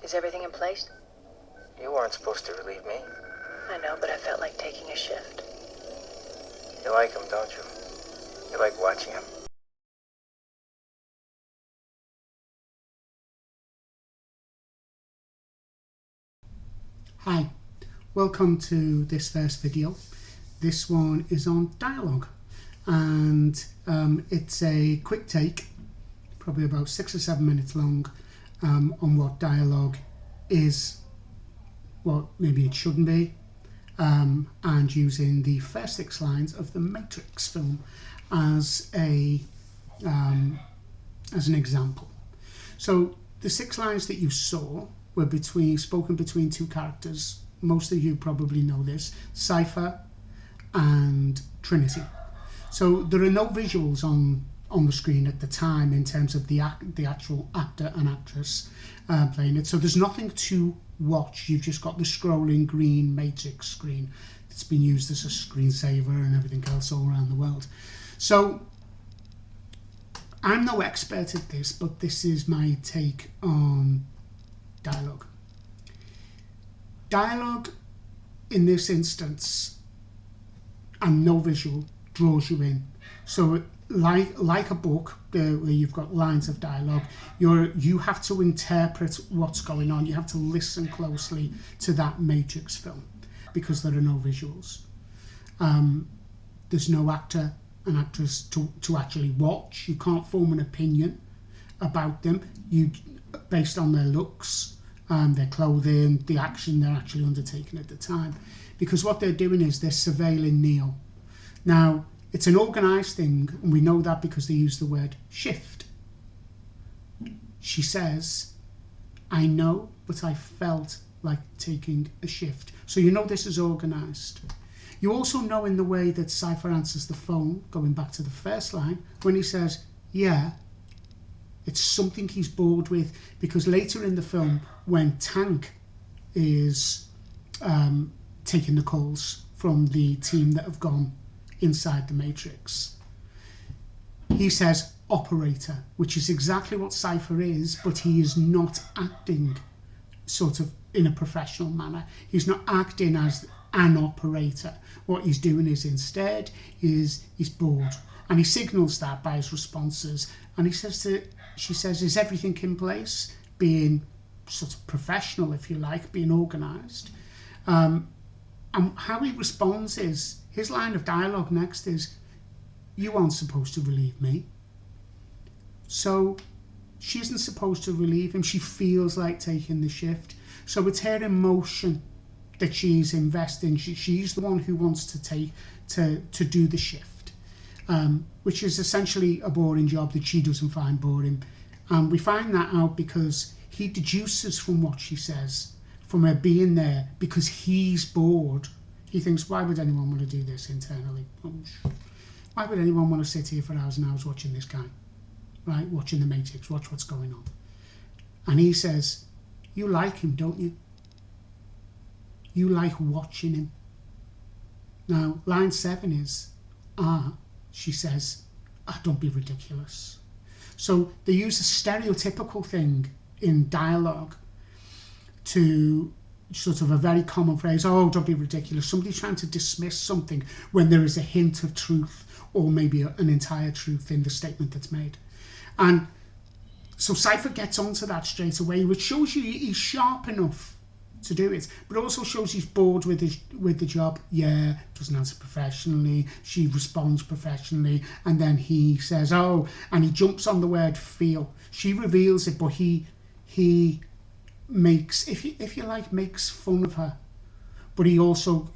Is everything in place? You weren't supposed to relieve me. I know, but I felt like taking a shift. You like him, don't you? You like watching him. Hi, welcome to this first video. This one is on dialogue, and it's a quick take, probably about 6 or 7 minutes long, on what dialogue is, what maybe it shouldn't be, and using the first 6 lines of the Matrix film as an example. So the 6 lines that you saw were spoken between 2 characters. Most of you probably know this, Cypher and Trinity. So there are no visuals on the screen at the time in terms of the actual actor and actress playing it. So there's nothing to watch. You've just got the scrolling green Matrix screen that's been used as a screensaver and everything else all around the world. So I'm no expert at this, but this is my take on dialogue. Dialogue in this instance, and no visual, draws you in. So like a book where you've got lines of dialogue, you have to interpret what's going on. You have to listen closely to that Matrix film because there are no visuals. There's no actor and actress to actually watch. You can't form an opinion about them based on their looks, their clothing, the action they're actually undertaking at the time, because what they're doing is they're surveilling Neo. Now, it's an organised thing, and we know that because they use the word shift. She says, I know, but I felt like taking a shift. So you know this is organised. You also know in the way that Cypher answers the phone, going back to the first line, when he says, yeah, it's something he's bored with, because later in the film, when Tank is taking the calls from the team that have gone inside the Matrix, he says operator, which is exactly what Cypher is, but he is not acting sort of in a professional manner. He's not acting as an operator. What he's doing is instead he's bored, and he signals that by his responses, and she says, is everything in place? Being sort of professional, if you like, being organised. And how he responds is, his line of dialogue next is, you aren't supposed to relieve me. So she isn't supposed to relieve him. She feels like taking the shift. So it's her emotion that she's investing. She's the one who wants to do the shift, which is essentially a boring job that she doesn't find boring. And we find that out because he deduces from what she says, from her being there, because he's bored. He thinks, why would anyone want to do this internally? Why would anyone want to sit here for hours and hours watching this guy, right? Watching the Matrix, watch what's going on. And he says, you like him, don't you? You like watching him. Now, line 7 is, she says, don't be ridiculous. So they use a stereotypical thing in dialogue to sort of a very common phrase, oh, don't be ridiculous. Somebody's trying to dismiss something when there is a hint of truth, or maybe an entire truth in the statement that's made. And so Cypher gets onto that straight away, which shows you he's sharp enough to do it, but also shows he's bored with the job. Yeah, doesn't answer professionally. She responds professionally, and then he says, oh, and he jumps on the word feel. She reveals it, but he makes, if you like, makes fun of her. But he also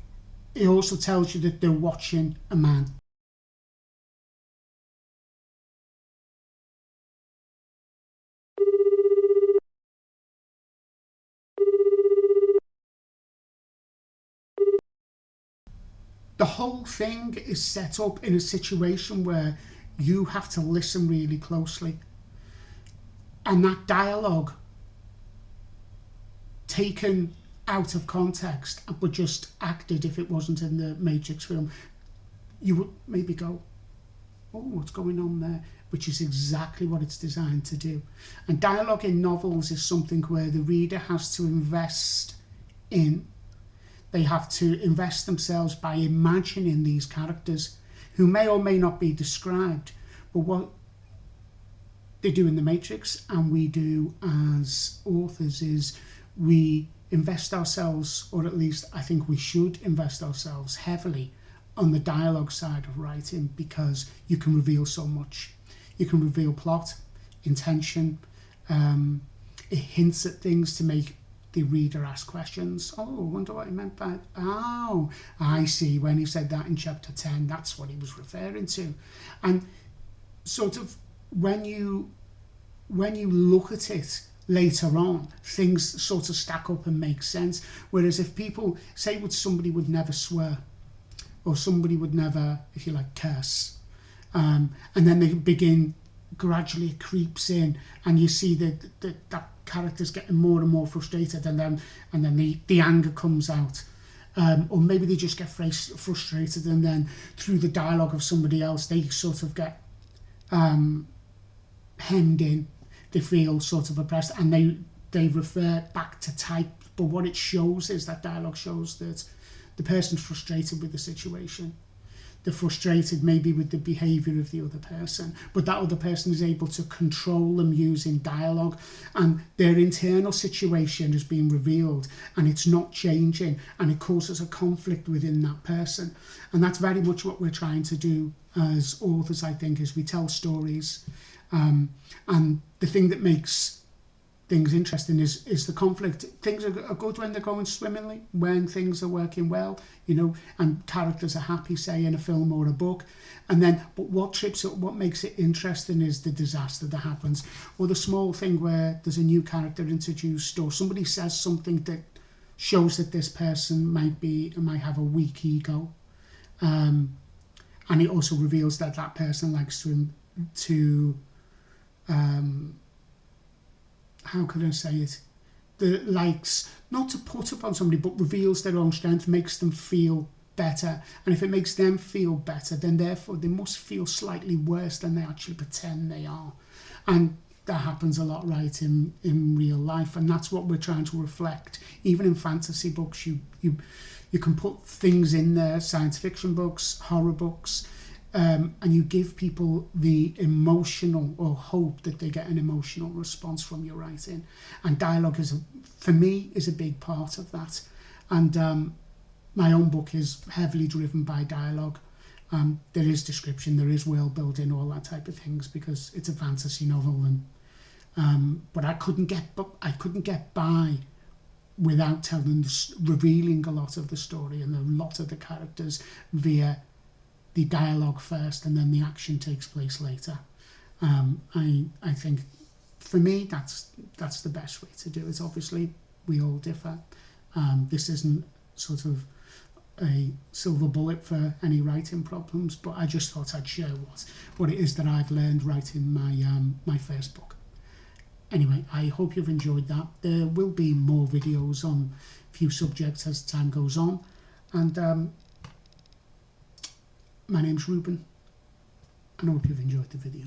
tells you that they're watching a man. The whole thing is set up in a situation where you have to listen really closely. And that dialogue, taken out of context but just acted if it wasn't in the Matrix film, you would maybe go, oh, what's going on there? which is exactly what it's designed to do. And dialogue in novels is something where the reader has to invest in. They have to invest themselves by imagining these characters who may or may not be described. But what they do in The Matrix and we do as authors is we invest ourselves, or at least I think we should invest ourselves heavily on the dialogue side of writing, because you can reveal so much. You can reveal plot, intention, it hints at things to make the reader ask questions. Oh, I wonder what he meant by it. Oh, I see, when he said that in chapter 10, that's what he was referring to. And sort of when you look at it later on, things sort of stack up and make sense. Whereas if people say somebody would never swear, or somebody would never, if you like, curse, and then they begin, gradually it creeps in, and you see that character's getting more and more frustrated, and then the anger comes out. Or maybe they just get frustrated, and then through the dialogue of somebody else, they sort of get hemmed in. They feel sort of oppressed, and they refer back to type. But what it shows is that dialogue shows that the person's frustrated with the situation. They're frustrated maybe with the behaviour of the other person, but that other person is able to control them using dialogue, and their internal situation is being revealed, and it's not changing, and it causes a conflict within that person. And that's very much what we're trying to do as authors, I think, is we tell stories, and the thing that makes things interesting is the conflict. Things are good when they're going swimmingly, when things are working well, and characters are happy, say, in a film or a book. And then, but what trips it, what makes it interesting is the disaster that happens, or the small thing where there's a new character introduced, or somebody says something that shows that this person might have a weak ego, and it also reveals that that person likes to how can I say it? That likes not to put upon somebody, but reveals their own strength, makes them feel better. And if it makes them feel better, then therefore they must feel slightly worse than they actually pretend they are. And that happens a lot, right, in real life. And that's what we're trying to reflect. Even in fantasy books, you can put things in there, science fiction books, horror books, and you give people the emotional, or hope that they get an emotional response from your writing. And dialogue for me is a big part of that. And my own book is heavily driven by dialogue. There is description, there is world building, all that type of things, because it's a fantasy novel. And but I couldn't get by without revealing a lot of the story and a lot of the characters via the dialogue first, and then the action takes place later. I think for me that's the best way to do it. Obviously we all differ. This isn't sort of a silver bullet for any writing problems, but I just thought I'd share what it is that I've learned writing my first book. Anyway, I hope you've enjoyed that. There will be more videos on a few subjects as time goes on, and my name's Ruben, and I hope you've enjoyed the video.